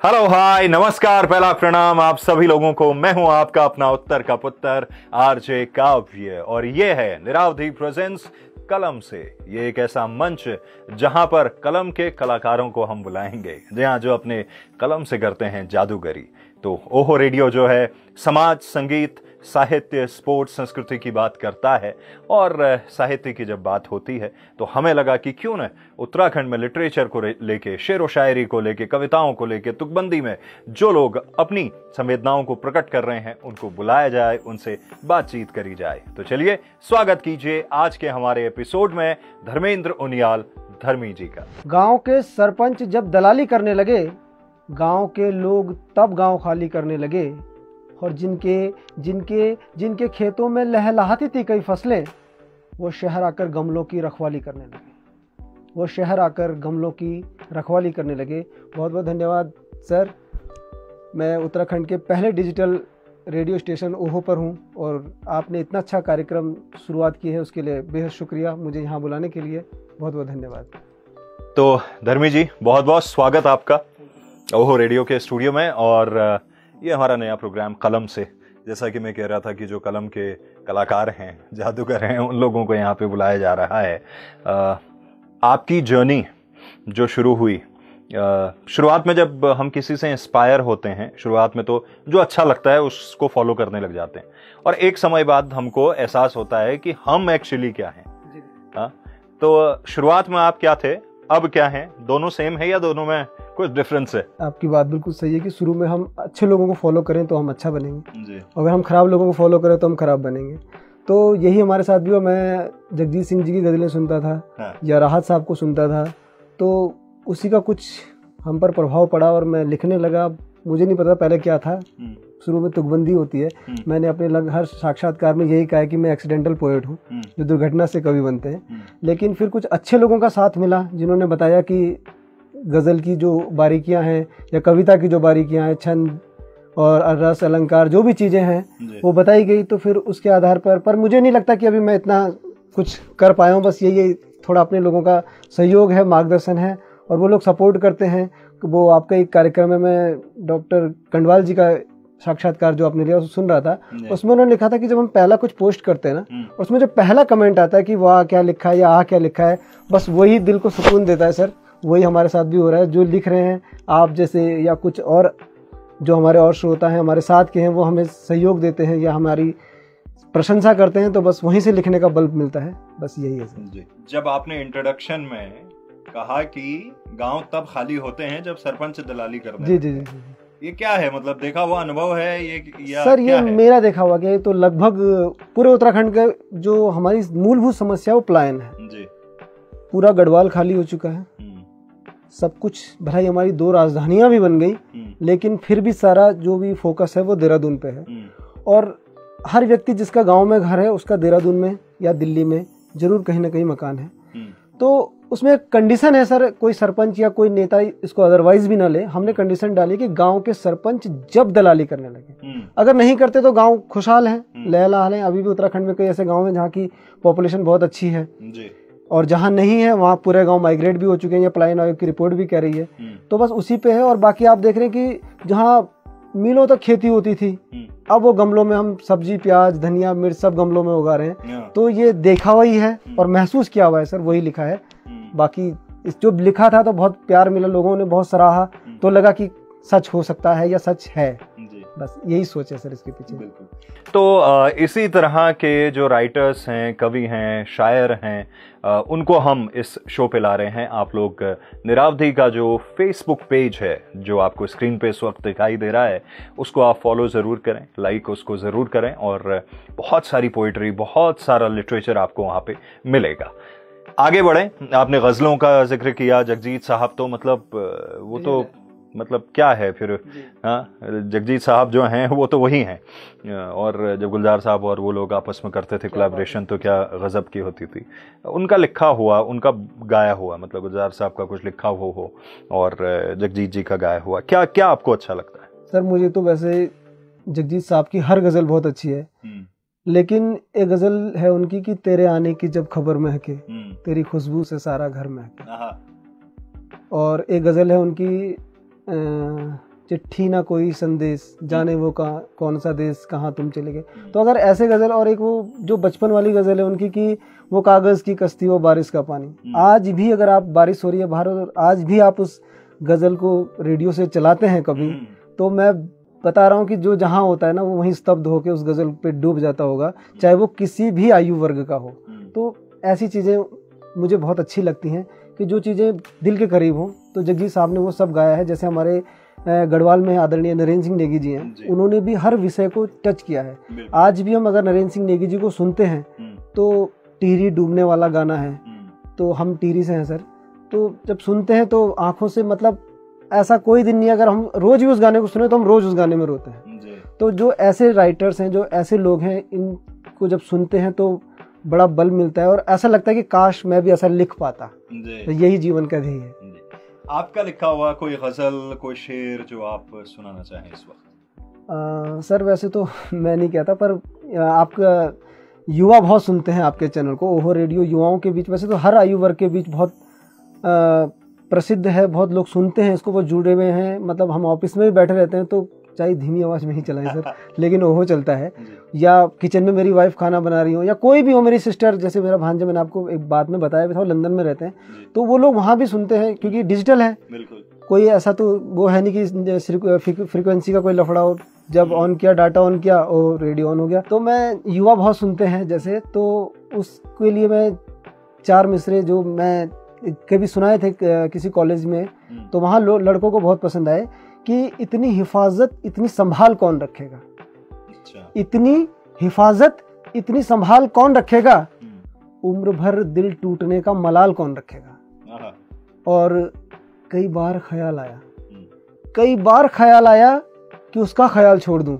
Hello hi नमस्कार, पहला प्रणाम आप सभी लोगों को। मैं हूं आपका अपना उत्तर का पुत्र आरजे काव्य और ये है निरावधि प्रेजेंस कलम से। ये एक ऐसा मंच जहां पर कलम के कलाकारों को हम बुलाएंगे, जहां जो अपने कलम से करते हैं जादूगरी। तो ओहो रेडियो जो है समाज, संगीत, साहित्य, स्पोर्ट्स, संस्कृति की बात करता है। और साहित्य की जब बात होती है तो हमें लगा कि क्यों न उत्तराखंड में लिटरेचर को लेके, शेर व शायरी को लेके, कविताओं को लेके, तुकबंदी में जो लोग अपनी संवेदनाओं को प्रकट कर रहे हैं उनको बुलाया जाए, उनसे बातचीत करी जाए। तो चलिए स्वागत कीजिए आज के हमारे एपिसोड में धर्मेंद्र उनियाल धर्मी जी का। गांव के सरपंच जब दलाली करने लगे, गांव के लोग तब गांव खाली करने लगे और जिनके खेतों में लहलहाती थी कई फसलें, वो शहर आकर गमलों की रखवाली करने लगे। बहुत बहुत धन्यवाद सर। मैं उत्तराखंड के पहले डिजिटल रेडियो स्टेशन ओहो पर हूं और आपने इतना अच्छा कार्यक्रम शुरुआत की है, उसके लिए बेहद शुक्रिया। मुझे यहाँ बुलाने के लिए बहुत बहुत धन्यवाद। तो धर्मी जी, बहुत बहुत स्वागत आपका ओहो रेडियो के स्टूडियो में। और ये हमारा नया प्रोग्राम कलम से, जैसा कि मैं कह रहा था कि जो कलम के कलाकार हैं, जादूगर हैं, उन लोगों को यहाँ पे बुलाया जा रहा है। आपकी जर्नी जो शुरू हुई, शुरुआत में जब हम किसी से इंस्पायर होते हैं, शुरुआत में तो जो अच्छा लगता है उसको फॉलो करने लग जाते हैं और एक समय बाद हमको एहसास होता है कि हम एक्चुअली क्या हैं। तो शुरुआत में आप क्या थे, अब क्या हैं? दोनों सेम है या दोनों में कुछ डिफरेंस है? आपकी बात बिल्कुल सही है कि शुरू में हम अच्छे लोगों को फॉलो करें तो हम अच्छा बनेंगे जी। अगर हम खराब लोगों को फॉलो करें तो हम खराब बनेंगे। तो यही हमारे साथ भी हुआ। मैं जगजीत सिंह जी की गज़लें सुनता था या राहत साहब को सुनता था, तो उसी का कुछ हम पर प्रभाव पड़ा और मैं लिखने लगा। मुझे नहीं पता पहले क्या था। शुरू में तुकबंदी होती है। मैंने अपने हर साक्षात्कार में यही कहा है कि मैं एक्सीडेंटल पोएट हूँ, जो दुर्घटना से कवि बनते हैं। लेकिन फिर कुछ अच्छे लोगों का साथ मिला जिन्होंने बताया कि गज़ल की जो बारीकियां हैं या कविता की जो बारीकियां हैं, छंद और रस, अलंकार, जो भी चीज़ें हैं वो बताई गई। तो फिर उसके आधार पर मुझे नहीं लगता कि अभी मैं इतना कुछ कर पाया हूँ। बस यही थोड़ा अपने लोगों का सहयोग है, मार्गदर्शन है और वो लोग सपोर्ट करते हैं। वो आपका एक कार्यक्रम में मैं डॉक्टर कंडवाल जी का साक्षात्कार जो आपने लिया सुन रहा था, उसमें उन्होंने लिखा था कि जब हम पहला कुछ पोस्ट करते हैं ना, उसमें जो पहला कमेंट आता है कि वाह क्या लिखा है या आ क्या लिखा है, बस वही दिल को सुकून देता है। सर वही हमारे साथ भी हो रहा है। जो लिख रहे हैं आप जैसे या कुछ और जो हमारे और श्रोता हैं हमारे साथ के हैं, वो हमें सहयोग देते हैं या हमारी प्रशंसा करते हैं, तो बस वहीं से लिखने का बल मिलता है। बस यही है सर जी। जब आपने इंट्रोडक्शन में कहा कि गांव तब खाली होते हैं जब सरपंच दलाली करते हैं, जी, ये क्या है? मतलब देखा हुआ अनुभव है ये या सर? ये मेरा देखा हुआ कि तो लगभग पूरे उत्तराखंड का जो हमारी मूलभूत समस्या वो पलायन है जी। पूरा गढ़वाल खाली हो चुका है, सब कुछ। भलाई हमारी 2 राजधानियां भी बन गई, लेकिन फिर भी सारा जो भी फोकस है वो देहरादून पे है। और हर व्यक्ति जिसका गांव में घर है उसका देहरादून में या दिल्ली में जरूर कहीं ना कहीं मकान है। तो उसमें एक कंडीशन है सर, कोई सरपंच या कोई नेता इसको अदरवाइज भी ना ले। हमने कंडीशन डाली कि गांव के सरपंच जब दलाली करने लगे, अगर नहीं करते तो गांव खुशहाल है, लहलहाल है। अभी भी उत्तराखंड में कई ऐसे गाँव हैं जहाँ की पॉपुलेशन बहुत अच्छी है जी। और जहाँ नहीं है वहाँ पूरे गांव माइग्रेट भी हो चुके हैं, या पलायन आयोग की रिपोर्ट भी कह रही है। तो बस उसी पे है। और बाकी आप देख रहे हैं कि जहाँ मीलों तक खेती होती थी, अब वो गमलों में हम सब्जी, प्याज, धनिया, मिर्च सब गमलों में उगा रहे हैं। तो ये देखा हुआ ही है और महसूस किया हुआ है सर, वही लिखा है। बाकी इस जो लिखा था तो बहुत प्यार मिला, लोगों ने बहुत सराहा, तो लगा कि सच हो सकता है या सच है। बस यही सोच है सर इसके पीछे। बिल्कुल। तो इसी तरह के जो राइटर्स हैं, कवि हैं, शायर हैं, उनको हम इस शो पे ला रहे हैं। आप लोग निरावधि का जो फेसबुक पेज है जो आपको स्क्रीन पे इस वक्त दिखाई दे रहा है, उसको आप फॉलो ज़रूर करें, लाइक उसको ज़रूर करें और बहुत सारी पोइट्री, बहुत सारा लिटरेचर आपको वहाँ पे मिलेगा। आगे बढ़ें। आपने गज़लों का जिक्र किया, जगजीत साहब तो मतलब वो तो मतलब क्या है फिर? हाँ, जगजीत साहब जो हैं वो तो वही हैं। और जब गुलजार साहब और वो लोग आपस में करते थे कोलैबोरेशन, तो क्या गजब की होती थी। उनका लिखा हुआ, उनका गाया हुआ, मतलब गुलजार साहब का कुछ लिखा हुआ हो और जगजीत जी का गाया हुआ, क्या क्या आपको अच्छा लगता है? सर मुझे तो वैसे जगजीत साहब की हर गज़ल बहुत अच्छी है, लेकिन एक गज़ल है उनकी कि तेरे आने की जब खबर महके, तेरी खुशबू से सारा घर महके। और एक गज़ल है उनकी चिट्ठी ना कोई संदेश, जाने वो कहाँ कौन सा देश, कहाँ तुम चले गए। तो अगर ऐसे गज़ल, और एक वो जो बचपन वाली गज़ल है उनकी कि वो कागज़ की कश्ती वो बारिश का पानी, आज भी अगर आप बारिश हो रही है बाहर और आज भी आप उस गज़ल को रेडियो से चलाते हैं कभी, तो मैं बता रहा हूँ कि जो जहाँ होता है ना वो वहीं स्तब्ध होकर उस गज़ल पे डूब जाता होगा, चाहे वो किसी भी आयु वर्ग का हो। तो ऐसी चीज़ें मुझे बहुत अच्छी लगती हैं कि जो चीज़ें दिल के करीब हों। तो जगजीत साहब ने वो सब गाया है। जैसे हमारे गढ़वाल में आदरणीय नरेंद्र सिंह नेगी जी हैं, उन्होंने भी हर विषय को टच किया है। आज भी हम अगर नरेंद्र सिंह नेगी जी को सुनते हैं तो टिहरी डूबने वाला गाना है, तो हम टिहरी से हैं सर, तो जब सुनते हैं तो आंखों से, मतलब ऐसा कोई दिन नहीं अगर हम रोज ही उस गाने को सुने तो हम रोज उस गाने में रोते हैं। तो जो ऐसे राइटर्स हैं, जो ऐसे लोग हैं, इनको जब सुनते हैं तो बड़ा बल मिलता है और ऐसा लगता है कि काश मैं भी ऐसा लिख पाता। तो यही जीवन का ध्येय है। आपका लिखा हुआ कोई गजल, कोई शेर जो आप सुनाना चाहें इस वक्त? सर वैसे तो मैं नहीं कहता, पर आपका युवा बहुत सुनते हैं आपके चैनल को। ओहो रेडियो युवाओं के बीच, वैसे तो हर आयु वर्ग के बीच बहुत प्रसिद्ध है, बहुत लोग सुनते हैं इसको, बहुत जुड़े हुए हैं। मतलब हम ऑफिस में भी बैठे रहते हैं तो चाहे धीमी आवाज़ में ही चलाएं सर, लेकिन ओहो चलता है। या किचन में मेरी वाइफ खाना बना रही हो, या कोई भी हो, मेरी सिस्टर, जैसे मेरा भांजा, मैंने आपको एक बात में बताया भी था, लंदन में रहते हैं, तो वो लोग वहाँ भी सुनते हैं क्योंकि डिजिटल है। कोई ऐसा तो वो है नहीं कि फ्रीक्वेंसी का कोई लफड़ा हो, जब ऑन किया, डाटा ऑन किया और रेडियो ऑन हो गया। तो मैं युवा बहुत सुनते हैं जैसे, तो उसके लिए मैं 4 मिसरे जो मैं कभी सुनाए थे किसी कॉलेज में, तो वहाँ लड़कों को बहुत पसंद आए कि इतनी हिफाजत, इतनी संभाल कौन रखेगा। अच्छा। इतनी हिफाजत, इतनी संभाल कौन रखेगा, उम्र भर दिल टूटने का मलाल कौन रखेगा। और कई बार ख्याल आया, कई बार ख्याल आया कि उसका ख्याल छोड़ दूं,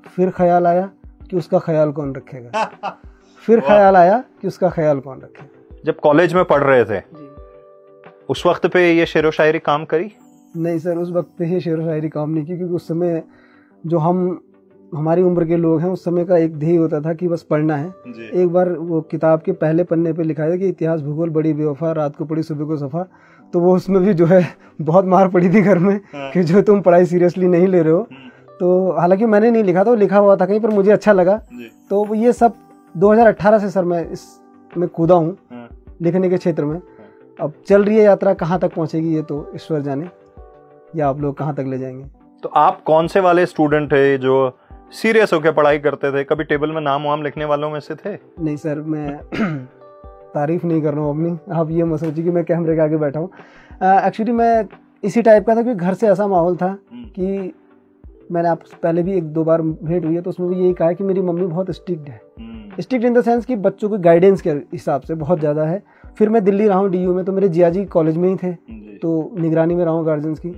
फिर ख्याल आया कि उसका ख्याल कौन रखेगा, फिर ख्याल आया कि उसका ख्याल कौन रखेगा। जब कॉलेज में पढ़ रहे थे उस वक्त पे ये शेरो शायरी काम करी? नहीं सर, उस वक्त पे ये शेरो शायरी काम नहीं की, क्योंकि उस समय जो हमारी उम्र के लोग हैं, उस समय का एक ध्येय होता था कि बस पढ़ना है। एक बार वो किताब के पहले पन्ने पे लिखा है कि इतिहास भूगोल बड़ी बेवफा, रात को पढ़ी सुबह को सफा। तो वो उसमें भी जो है बहुत मार पड़ी थी घर में कि जो तुम पढ़ाई सीरियसली नहीं ले रहे हो। तो हालांकि मैंने नहीं लिखा था, वो लिखा हुआ था कहीं पर, मुझे अच्छा लगा। तो ये सब 2018 से सर मैं इसमें कूदा हूँ लिखने के क्षेत्र में। अब चल रही है यात्रा, कहाँ तक पहुँचेगी ये तो ईश्वर जाने, या आप लोग कहाँ तक ले जाएंगे। तो आप कौन से वाले स्टूडेंट थे जो सीरियस होकर पढ़ाई करते थे? कभी टेबल में नाम वाम लिखने वालों में से थे? नहीं सर, मैं तारीफ नहीं कर रहा हूँ अपनी, आप ये मत सोचिए कि मैं कैमरे के आगे बैठा हूँ। एक्चुअली मैं इसी टाइप का था, क्योंकि घर से ऐसा माहौल था कि मैंने आप पहले भी 1-2 बार भेंट हुई है, तो उसमें भी यही कहा है कि मेरी मम्मी बहुत स्ट्रिक्ट है। स्ट्रिक्ट इन द सेंस कि बच्चों को गाइडेंस के हिसाब से बहुत ज़्यादा है। फिर मैं दिल्ली रहा हूँ DU में, तो मेरे जिया जी कॉलेज में ही थे, तो निगरानी में रहा हूँ गार्जियंस की।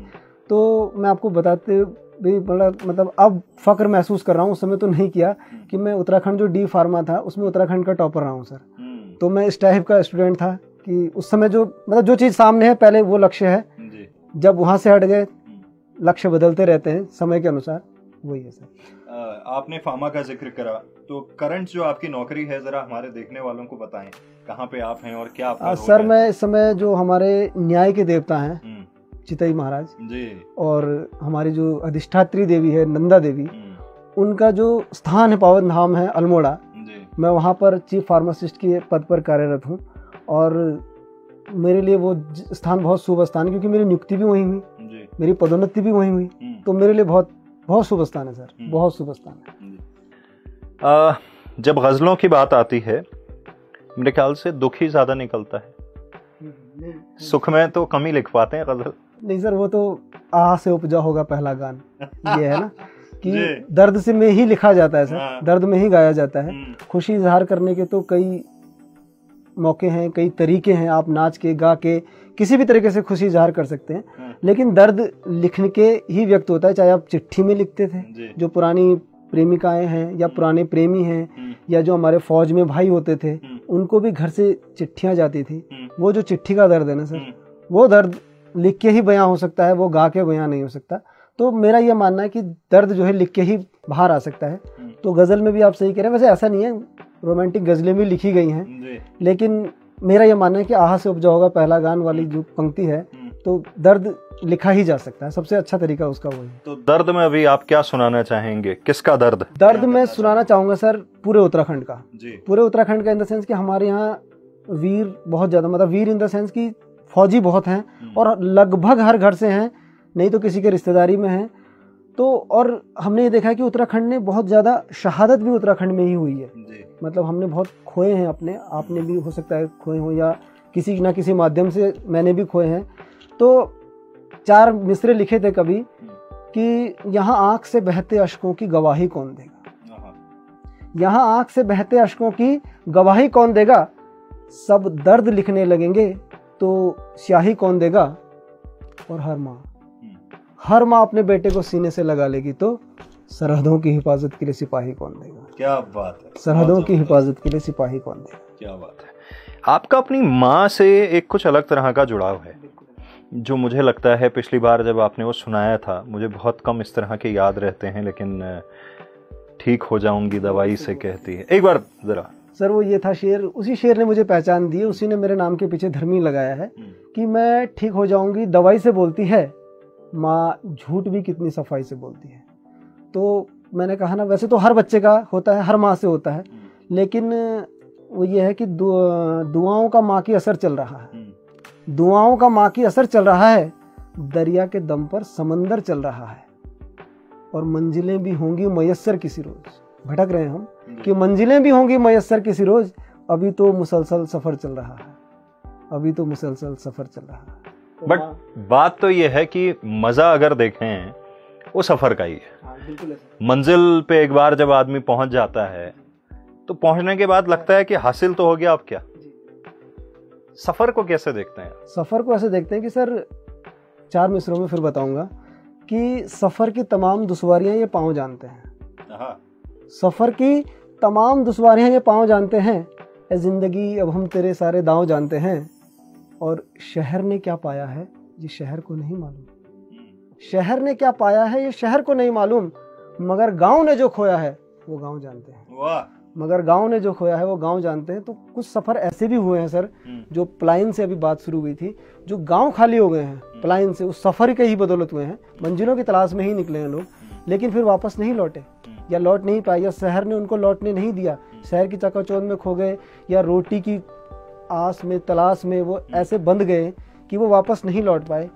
तो मैं आपको बताते भी बड़ा, मतलब अब फ़ख्र महसूस कर रहा हूँ, उस समय तो नहीं किया, कि मैं उत्तराखंड जो D फार्मा था उसमें उत्तराखंड का टॉपर रहा हूँ सर। तो मैं इस टाइप का स्टूडेंट था कि उस समय जो, मतलब जो चीज़ सामने है पहले वो लक्ष्य है, जब वहाँ से हट गए लक्ष्य बदलते रहते हैं समय के अनुसार, वही है सर। आपने फार्मा का जिक्र करा, तो करंट जो आपकी नौकरी है जरा हमारे देखने वालों को बताएं, कहाँ पे आप हैं और क्या आपका सर मैं इस समय जो हमारे न्याय के देवता हैं चितई महाराज जी, और हमारी जो अधिष्ठात्री देवी है नंदा देवी, उनका जो स्थान है, पावन धाम है अल्मोड़ा, मैं वहाँ पर चीफ फार्मासिस्ट के पद पर कार्यरत हूँ। और मेरे लिए वो स्थान बहुत शुभ स्थान है, क्योंकि मेरी नियुक्ति भी वहीं हुई, मेरी पदोन्नति भी वहीं हुई। तो मेरे लिए बहुत बहुत शुभ स्थान है सर, बहुत शुभ स्थान है। जब गज़लों की बात आती है मेरे ख्याल से दुख ही ज़्यादा निकलता है, सुख में तो कम ही लिख पाते हैं गज़ल। नहीं सर, वो तो आह से उपजा होगा पहला गान, ये है ना कि दर्द से में ही लिखा जाता है सर, दर्द में ही गाया जाता है। खुशी इजहार करने के तो कई मौके हैं, कई तरीके हैं, आप नाच के, गा के, किसी भी तरीके से खुशी इजहार कर सकते हैं। लेकिन दर्द लिखने के ही व्यक्त होता है, चाहे आप चिट्ठी में लिखते थे, जो पुरानी प्रेमिकाएं हैं या पुराने प्रेमी हैं, या जो हमारे फौज में भाई होते थे, उनको भी घर से चिट्ठियां जाती थी। वो जो चिट्ठी का दर्द है ना सर, वो दर्द लिख के ही बयां हो सकता है, वो गा के बयां नहीं हो सकता। तो मेरा ये मानना है कि दर्द जो है लिख के ही बाहर आ सकता है। तो गज़ल में भी आप सही कह रहे हैं, वैसे ऐसा नहीं है, रोमांटिक गज़लें भी लिखी गई हैं, लेकिन मेरा ये मानना है कि आहा से उपजा होगा पहला गान वाली जो पंक्ति है, तो दर्द लिखा ही जा सकता है, सबसे अच्छा तरीका उसका वही है। तो दर्द में अभी आप क्या सुनाना चाहेंगे, किसका दर्द? दर्द में सुनाना चाहूंगा सर पूरे उत्तराखंड का जी। पूरे उत्तराखंड का इन द सेंस कि हमारे यहाँ वीर बहुत ज्यादा, मतलब वीर इन द सेंस कि फौजी बहुत हैं और लगभग हर घर से हैं, नहीं तो किसी के रिश्तेदारी में हैं। तो और हमने ये देखा है कि उत्तराखंड ने बहुत ज़्यादा शहादत भी उत्तराखंड में ही हुई है जी। मतलब हमने बहुत खोए हैं अपने, आपने भी हो सकता है खोए हो या किसी ना किसी माध्यम से मैंने भी खोए हैं। तो 4 मिसरे लिखे थे कभी कि यहाँ आँख से बहते अश्कों की गवाही कौन देगा, यहाँ आँख से बहते अश्कों की गवाही कौन देगा, सब दर्द लिखने लगेंगे तो स्याही कौन देगा, और हर माँ अपने बेटे को सीने से लगा लेगी तो सरहदों की हिफाजत के लिए सिपाही कौन देगा। क्या बात है, सरहदों की हिफाजत के लिए सिपाही कौन देगा। क्या बात है। आपका अपनी माँ से एक कुछ अलग तरह का जुड़ाव है जो मुझे लगता है पिछली बार जब आपने वो सुनाया था, मुझे बहुत कम इस तरह के याद रहते हैं, लेकिन ठीक हो जाऊंगी दवाई से कहती है। एक बार जरा सर वो ये था शेर, उसी शेर ने मुझे पहचान दी, उसी ने मेरे नाम के पीछे धर्मी लगाया है कि मैं ठीक हो जाऊंगी दवाई से बोलती है, माँ झूठ भी कितनी सफाई से बोलती है। तो मैंने कहा ना, वैसे तो हर बच्चे का होता है, हर माँ से होता है, लेकिन वो ये है कि दुआओं का माँ की असर चल रहा है, दुआओं का माँ की असर चल रहा है, दरिया के दम पर समंदर चल रहा है, और मंजिलें भी होंगी मयस्सर किसी रोज। भटक रहे हैं हम कि मंजिलें भी होंगी मयस्सर किसी रोज, अभी तो मुसलसल सफर चल रहा है, अभी तो मुसलसल सफर चल रहा है। बट बात तो ये है कि मजा अगर देखें वो सफर का ही है। मंजिल पे एक बार जब आदमी पहुंच जाता है तो पहुंचने के बाद लगता है कि हासिल तो हो गया, अब क्या। सफर को कैसे देखते हैं? सफर को ऐसे देखते हैं कि सर 4 मिसरों में फिर बताऊंगा कि सफर की तमाम दुश्वारियां ये पांव जानते हैं, सफर की तमाम दुश्वारियां ये पांव जानते हैं, ए जिंदगी अब हम तेरे सारे दांव जानते हैं, और शहर ने क्या पाया है ये शहर को नहीं मालूम, शहर ने क्या पाया है ये शहर को नहीं मालूम, मगर गांव ने जो खोया है वो गांव जानते हैं। वाह। मगर गांव ने जो खोया है वो गांव जानते हैं। तो कुछ सफर ऐसे भी हुए हैं सर, जो पलायन से अभी बात शुरू हुई थी, जो गांव खाली हो गए हैं पलायन से, उस सफर के ही बदौलत हुए हैं, मंजिलों की तलाश में ही निकले हैं लोग, लेकिन फिर वापस नहीं लौटे या लौट नहीं पाए, या शहर ने उनको लौटने नहीं दिया, शहर की चकाचौंध में खो गए, या रोटी की आस में तलाश में वो ऐसे बंध गए कि वो वापस नहीं लौट पाए।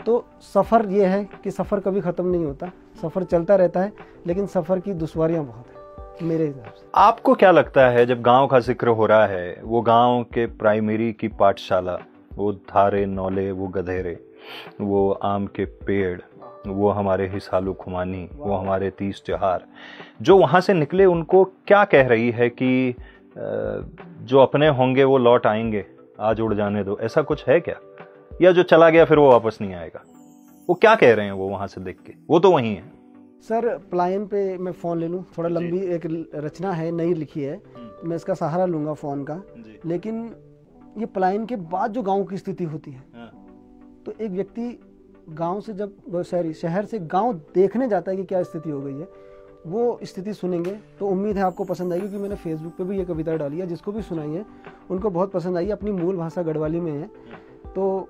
तो सफ़र ये है कि सफ़र कभी ख़त्म नहीं होता, सफ़र चलता रहता है, लेकिन सफ़र की दुश्वारियां बहुत है मेरे हिसाब से। आपको क्या लगता है जब गांव का जिक्र हो रहा है, वो गांव के प्राइमरी की पाठशाला, वो धारे नौले, वो गधेरे, वो आम के पेड़, वो हमारे हिसालू खुमानी, वो हमारे 30 त्योहार, जो वहाँ से निकले उनको क्या कह रही है कि जो अपने होंगे वो लौट आएंगे, आज उड़ जाने दो, ऐसा कुछ है क्या? या जो चला गया फिर वो वापस नहीं आएगा? वो क्या कह रहे हैं वो वहां से देख के? वो तो वही है सर। पलायन पे मैं फ़ोन ले लूँ, थोड़ा लंबी एक रचना है, नई लिखी है, मैं इसका सहारा लूँगा फ़ोन का। लेकिन ये पलायन के बाद जो गांव की स्थिति होती है, तो एक व्यक्ति गांव से जब शहर से गांव देखने जाता है कि क्या स्थिति हो गई है, वो स्थिति सुनेंगे तो उम्मीद है आपको पसंद आएगी, क्योंकि मैंने फेसबुक पे भी ये कविता डाली है, जिसको भी सुनाई है उनको बहुत पसंद आई है। अपनी मूल भाषा गढ़वाली में है, तो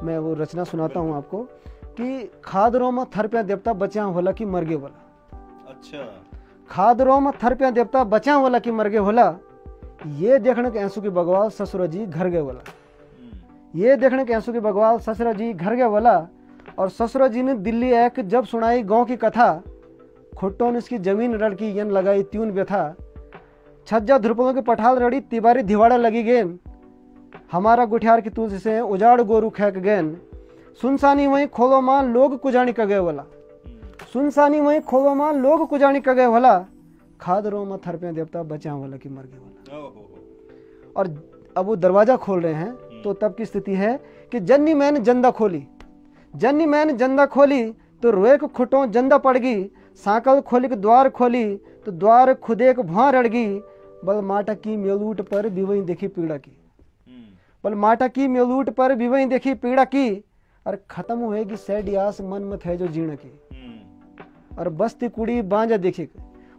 मैं वो रचना सुनाता हूँ आपको कि खादरों में थर प्या देवता बचा होला कि मर गए होला। अच्छा। खादरों में थर प्या देवता बचा होला कि मर गए होला, ये देखने के आंसू की बगवाल ससुर जी घर गए वाला, ये देखने के आंसू की बगवाल ससुर जी घर गए वाला। और ससुर जी ने दिल्ली एक जब सुनाई गांव की कथा, खुट्टों ने इसकी जमीन रड़की यन लगाई त्यून व्यथा, छज्जा ध्रुपकों के पठाल रड़ी तिबारी दिवाड़ा लगी गेन, हमारा गुठियार की तुलसी से उजाड़ गोरू खेक गेन, सुनसानी वहीं खोलो मां लोग कुजानी कगे वाला, सुनसानी वहीं खोलो मां लोग कुजानी कगे वाला, खादरों में थरपे देवता बचा वाला कि मर गए वाला। और अब वो दरवाजा खोल रहे हैं तो तब की स्थिति है कि जन्नी मैंने जंदा खोली, जन्नी मैंने जंदा खोली तो रोए को खुटों जंदा पड़ गई, सांकल खोली के द्वार खोली तो द्वार खुदे को भां रड़ गई, बल माटा की मेलूट पर भी वहीं देखी पीड़ा की, बल माटा की मेलूट पर भी वहीं देखी पीड़ा की, और खत्म होएगी सैडियास मन मत है जो जीण की, और बस्ती कुड़ी बांझा देखी,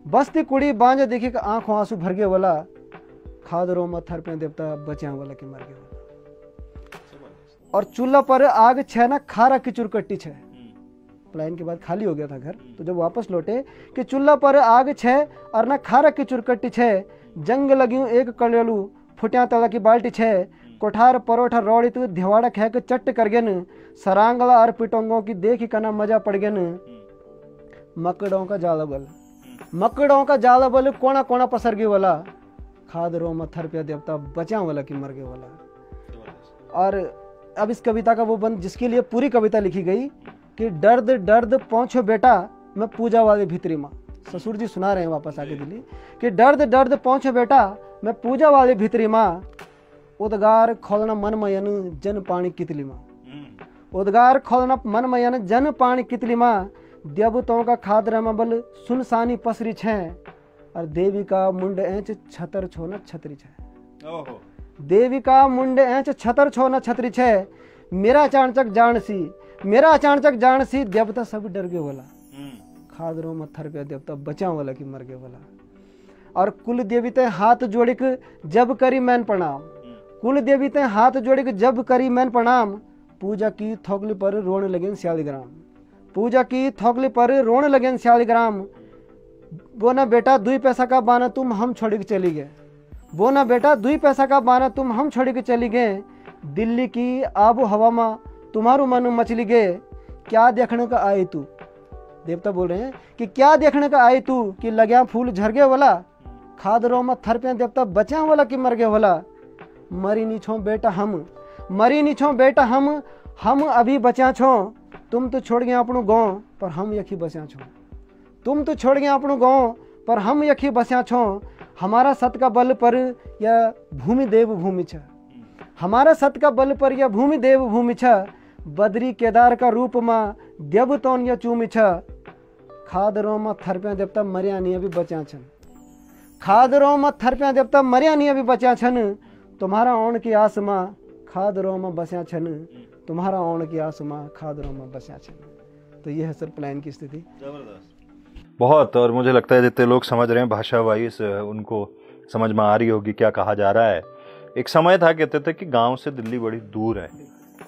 बस्ती कुड़ी बांझा देखी आंखों आंसू भर गए वाला, खादरों में थर पे देवता बचा वाला कि मर गए वाला। और चूल्हा पर आग छे ना खारा की चुरकट्टी छे। पलायन के बाद खाली हो गया था घर, तो जब वापस लौटे कि चूल्हा पर आग छे और ना खारा की चुरकट्टी छे, जंग लगियूं एक कलेलू फुटिया तला की बाल्टी छे, कोठार परोठा रोड़ी तू धिवाड़ा खे के चट्ट कर गेन, सरांगला और पिटोंगों की देखी कना मजा पड़ गेन। मकड़ों का जाला बल, मकड़ों का जाला बल कोना कोना पसर गई वाला, खाद रो मत्थर पे देवता बचा वाला की मर गए वाला। और अब इस कविता का वो बंद जिसके लिए पूरी कविता लिखी गई कि दर्द दर्द पहुंचो बेटा मैं पूजा वाली भितरी माँ। ससुर जी सुना रहे हैं वापस आके दिल्ली कि दर्द दर्द पहुंचो बेटा मैं पूजा वाली भितरी माँ, उद्गार खोलना मन मयन जन पानी कितली माँ, उद्गार खोलना मन मयन जन पानी कितली माँ, देवतों का खाद बल सुनसानी पसरी छे, और देवी का मुंड एंच छतर छोना छतरी छे, देवी का मुंड एंच छतर छोना छतरी छे, मेरा चाणचक जान सी, मेरा चाणचक जान सी, देवता सब डर गए वाला, खाद रो मत्थर पे देवता बचा वाला की मर गए वाला। और कुल देवी ते हाथ जोड़िक जब करी मैन प्रणाम, कुल देवी ते हाथ जोड़िक जब करी मैन प्रणाम, पूजा की थोकली पर रोने लगे शालिग्राम, पूजा की थोकली पर रोने लगे शालिग्राम, वो ना बेटा 2 पैसा का बाना तुम हम छोड़ के चली गए, वो ना बेटा 2 पैसा का बाना तुम हम छोड़ के चली गए, दिल्ली की आबो हवा में तुम्हारो मन मचली गए, क्या देखने का आई तू, देवता बोल रहे हैं कि क्या देखने का आई तू, कि लग्या फूल झर गए वाला, खाद रो में थर पे देवता बचा वाला कि मर गए वाला, मरी नी छो बेटा हम, मरी नी छो बेटा हम अभी बचा छो, तुम तो छोड़ गए अपनों गाँव पर हम यखी बचा छो, तुम तो छोड़ गए अपनों गाँव पर हम यखी बचा छो, हमारा सत का बल पर या भूमि देव भूमि छ, हमारा सत का बल पर या भूमि देव भूमि छ, बद्री केदार का रूप माँ देवतोन या चूमि छ, खाद रो में थर पे देवता मरिया नहीं अभी बचा छन, खाद रो में थर पे देवता मरिया नहीं अभी बचा छन, तुम्हारा ओण की आस माँ खाद रो में बसा छन, तुम्हारा ओण की आस माँ खाद रो में बसा छन। तो ये है सर पलायन की स्थिति। बहुत, और मुझे लगता है जितने लोग समझ रहे हैं भाषा वाइज उनको समझ में आ रही होगी क्या कहा जा रहा है। एक समय था कहते थे कि गांव से दिल्ली बड़ी दूर है,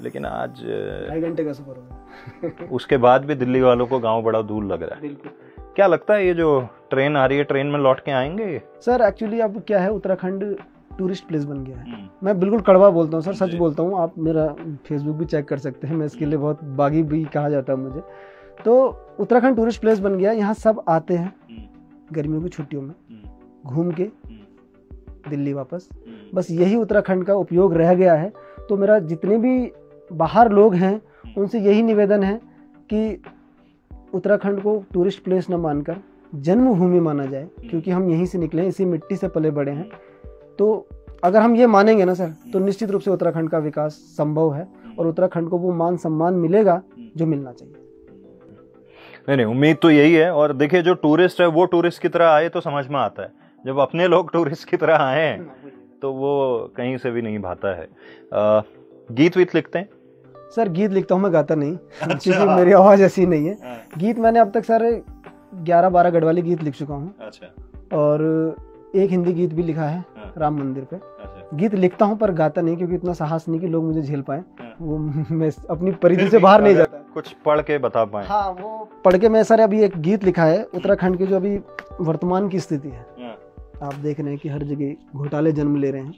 लेकिन आज 2.5 घंटे का सफर होगा उसके बाद भी दिल्ली वालों को गांव बड़ा दूर लग रहा है। बिल्कुल। क्या लगता है ये जो ट्रेन आ रही है, ट्रेन में लौट के आएंगे? सर एक्चुअली अब क्या है, उत्तराखंड टूरिस्ट प्लेस बन गया है। मैं बिल्कुल कड़वा बोलता हूँ सर, सच बोलता हूँ, आप मेरा फेसबुक भी चेक कर सकते हैं, मैं इसके लिए बहुत बागी भी कहा जाता है मुझे। तो उत्तराखंड टूरिस्ट प्लेस बन गया, यहाँ सब आते हैं गर्मियों की छुट्टियों में घूम के दिल्ली वापस, बस यही उत्तराखंड का उपयोग रह गया है। तो मेरा जितने भी बाहर लोग हैं उनसे यही निवेदन है कि उत्तराखंड को टूरिस्ट प्लेस न मानकर जन्मभूमि माना जाए, क्योंकि हम यहीं से निकले हैं, इसी मिट्टी से पले बड़े हैं। तो अगर हम ये मानेंगे ना सर, तो निश्चित रूप से उत्तराखंड का विकास संभव है और उत्तराखंड को वो मान सम्मान मिलेगा जो मिलना चाहिए। नहीं, उम्मीद तो यही है। और देखिए जो टूरिस्ट है वो टूरिस्ट की तरह आए तो समझ में आता है, जब अपने लोग टूरिस्ट की तरह आए हैं तो वो कहीं से भी नहीं भाता है। गीत वीत लिखते हैं? सर गीत लिखता हूँ मैं, गाता नहीं क्योंकि मेरी आवाज ऐसी नहीं है। गीत मैंने अब तक सर 11-12 गढ़वाली गीत लिख चुका हूँ और एक हिंदी गीत भी लिखा है राम मंदिर पे। गीत लिखता हूँ पर गाता नहीं, क्योंकि इतना साहस नहीं कि लोग मुझे झेल पाए, वो मैं अपनी परिधि से बाहर नहीं जाता। कुछ पढ़ के बता पाए? हाँ, वो पढ़ के मैं सर अभी एक गीत लिखा है उत्तराखंड की जो अभी वर्तमान की स्थिति है। आप देख रहे हैं कि हर जगह घोटाले जन्म ले रहे हैं,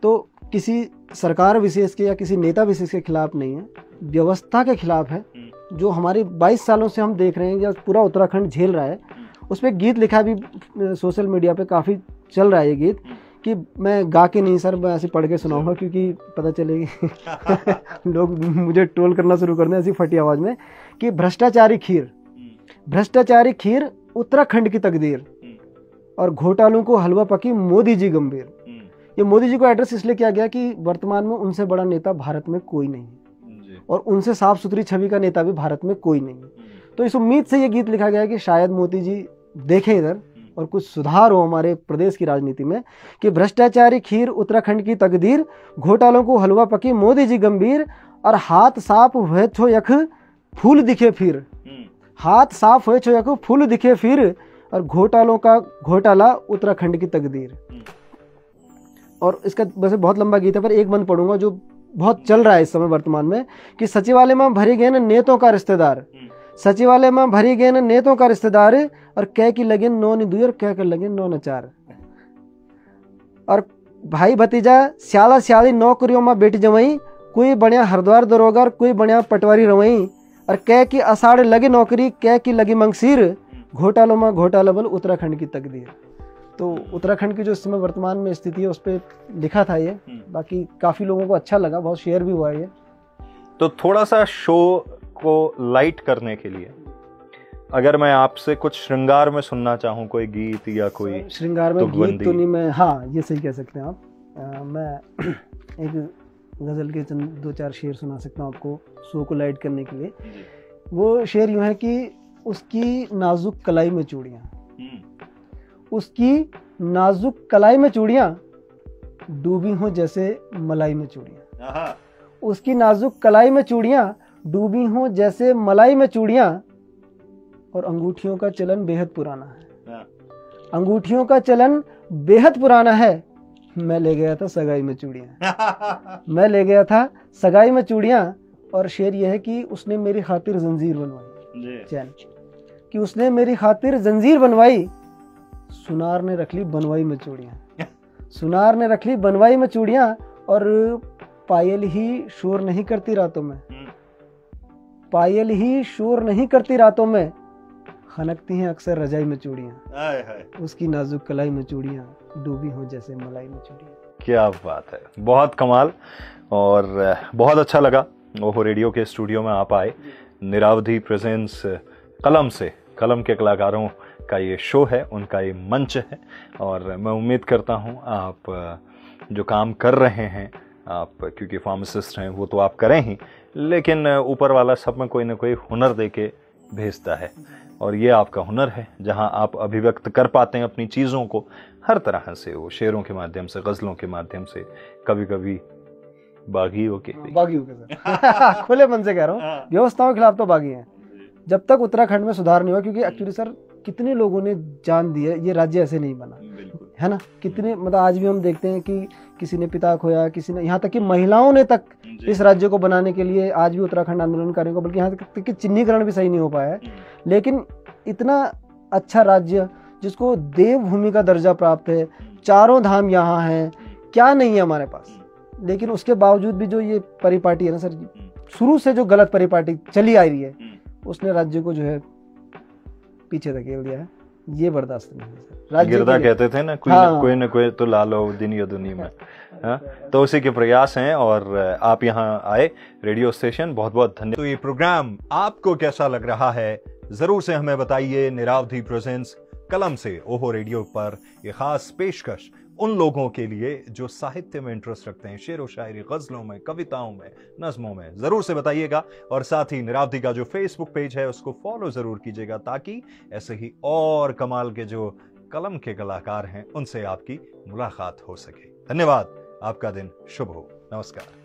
तो किसी सरकार विशेष के या किसी नेता विशेष के खिलाफ नहीं है, व्यवस्था के खिलाफ है। जो हमारे 22 सालों से हम देख रहे हैं या पूरा उत्तराखंड झेल रहा है, उस पर गीत लिखा भी सोशल मीडिया पे काफ़ी चल रहा है ये गीत, कि मैं गा के नहीं सर, मैं ऐसे पढ़ के सुनाऊंगा, क्योंकि पता चलेगी लोग मुझे ट्रोल करना शुरू कर दें ऐसी फटी आवाज़ में, कि भ्रष्टाचारी खीर उत्तराखंड की तकदीर और घोटालों को हलवा पकी मोदी जी गंभीर। ये मोदी जी को एड्रेस इसलिए किया गया कि वर्तमान में उनसे बड़ा नेता भारत में कोई नहीं है और उनसे साफ सुथरी छवि का नेता भी भारत में कोई नहीं है। तो इस उम्मीद से ये गीत लिखा गया कि शायद मोदी जी देखें इधर और कुछ सुधार हो हमारे प्रदेश की राजनीति में, कि भ्रष्टाचारी खीर उत्तराखंड की तकदीर, घोटालों को हलवा पकी मोदी जी गंभीर, और हाथ साफ हुए छो यख फूल दिखे फिर, हाथ साफ हुए छो यख फूल दिखे फिर, और घोटालों का घोटाला उत्तराखंड की तकदीर। और इसका वैसे बहुत लंबा गीत है पर एक बंद पढ़ूंगा जो बहुत चल रहा है इस समय वर्तमान में कि सचिवालय में भरी गए न नेतों का रिश्तेदार, सचिवालय में भरी गए न नेतों का रिश्तेदार, और कह की लगे नो निदुई और कह कर लगे नो नचार। और भाई भतीजा स्याला स्याली नौकरियों में बेटी जमाई, कोई बढ़िया हरिद्वार दरोगा और कोई बढ़िया पटवारी रवई, और कह की अषाढ़ लगी नौकरी कह की लगी मंगसीर, घोटालों में घोटाला बल उत्तराखंड की तकदीर। तो उत्तराखंड की जो इस समय वर्तमान में स्थिति है उस पर लिखा था ये। बाकी काफ़ी लोगों को अच्छा लगा, बहुत शेयर भी हुआ है ये। तो थोड़ा सा शो को लाइट करने के लिए अगर मैं आपसे कुछ श्रृंगार में सुनना चाहूँ, कोई गीत या कोई श्रृंगार में गीत तो नहीं, मैं हाँ ये सही कह सकते हैं आप। मैं एक गज़ल के चंद 2-4 शेर सुना सकता हूँ आपको शो को लाइट करने के लिए। वो शेर यूँ है कि उसकी नाजुक कलाई में चूड़ियाँ, उसकी नाजुक कलाई में चूड़ियाँ डूबी हों जैसे मलाई में चूड़ियाँ, उसकी नाजुक कलाई में चूड़ियाँ डूबी हों जैसे मलाई में चूड़ियाँ, और अंगूठियों का चलन बेहद पुराना है, अंगूठियों का चलन बेहद पुराना है, मैं ले गया था सगाई में चूड़ियाँ, मैं ले गया था सगाई में चूड़ियाँ। और शेर यह है कि उसने मेरी खातिर जंजीर बनवाई, चैन कि उसने मेरी खातिर जंजीर बनवाई, सुनार ने रख ली बनवाई में चूड़ियाँ, सुनार ने रख ली बनवाई में चूड़ियाँ, और पायल ही शोर नहीं करती रातों में, पायल ही शोर नहीं करती रातों में, खनकती हैं अक्सर रजाई में चूड़ियाँ, उसकी नाजुक कलाई में चूड़ियाँ डूबी हो जैसे मलाई में चूड़ियाँ। क्या बात है, बहुत कमाल और बहुत अच्छा लगा ओहो रेडियो के स्टूडियो में आप आए। निरावधि प्रेजेंस कलम से, कलम के कलाकारों का ये शो है, उनका ये मंच है, और मैं उम्मीद करता हूँ आप जो काम कर रहे हैं, आप क्योंकि फार्मासिस्ट हैं वो तो आप करें ही, लेकिन ऊपर वाला सब में कोई ना कोई हुनर दे के भेजता है, और ये आपका हुनर है जहां आप अभिव्यक्त कर पाते हैं अपनी चीज़ों को हर तरह से, वो शेरों के माध्यम से, गज़लों के माध्यम से, कभी कभी बागी होके सर खुले मन से कह रहा हूँ, व्यवस्थाओं के खिलाफ तो बागी हैं जब तक उत्तराखंड में सुधार नहीं हुआ। क्योंकि एक्चुअली सर कितने लोगों ने जान दी है, ये राज्य ऐसे नहीं बना है ना, कितने मतलब आज भी हम देखते हैं कि किसी ने पिता खोया, किसी ने, यहाँ तक कि महिलाओं ने तक इस राज्य को बनाने के लिए आज भी उत्तराखंड आंदोलनकारियों को, बल्कि यहाँ तक कि चिन्हीकरण भी सही नहीं हो पाया है। लेकिन इतना अच्छा राज्य जिसको देवभूमि का दर्जा प्राप्त है, चारों धाम यहाँ हैं, क्या नहीं है हमारे पास, लेकिन उसके बावजूद भी जो ये परिपाटी है ना सर, शुरू से जो गलत परिपाटी चली आ रही है, उसने राज्य को जो है पीछे धकेल दिया है। ये बर्दाश्त नहीं है सर। गिरदा कहते थे ना, कोई ना कोई तो लालो दुनिया दुनिया में, हाँ? तो उसी के प्रयास हैं, और आप यहाँ आए रेडियो स्टेशन, बहुत बहुत धन्यवाद। तो ये प्रोग्राम आपको कैसा लग रहा है जरूर से हमें बताइए। निरावधि प्रेजेंस कलम से ओहो रेडियो पर ये खास पेशकश उन लोगों के लिए जो साहित्य में इंटरेस्ट रखते हैं, शेर व शायरी, गजलों में, कविताओं में, नज़मों में, जरूर से बताइएगा। और साथ ही निरावधि का जो फेसबुक पेज है उसको फॉलो जरूर कीजिएगा, ताकि ऐसे ही और कमाल के जो कलम के कलाकार हैं उनसे आपकी मुलाकात हो सके। धन्यवाद, आपका दिन शुभ हो, नमस्कार।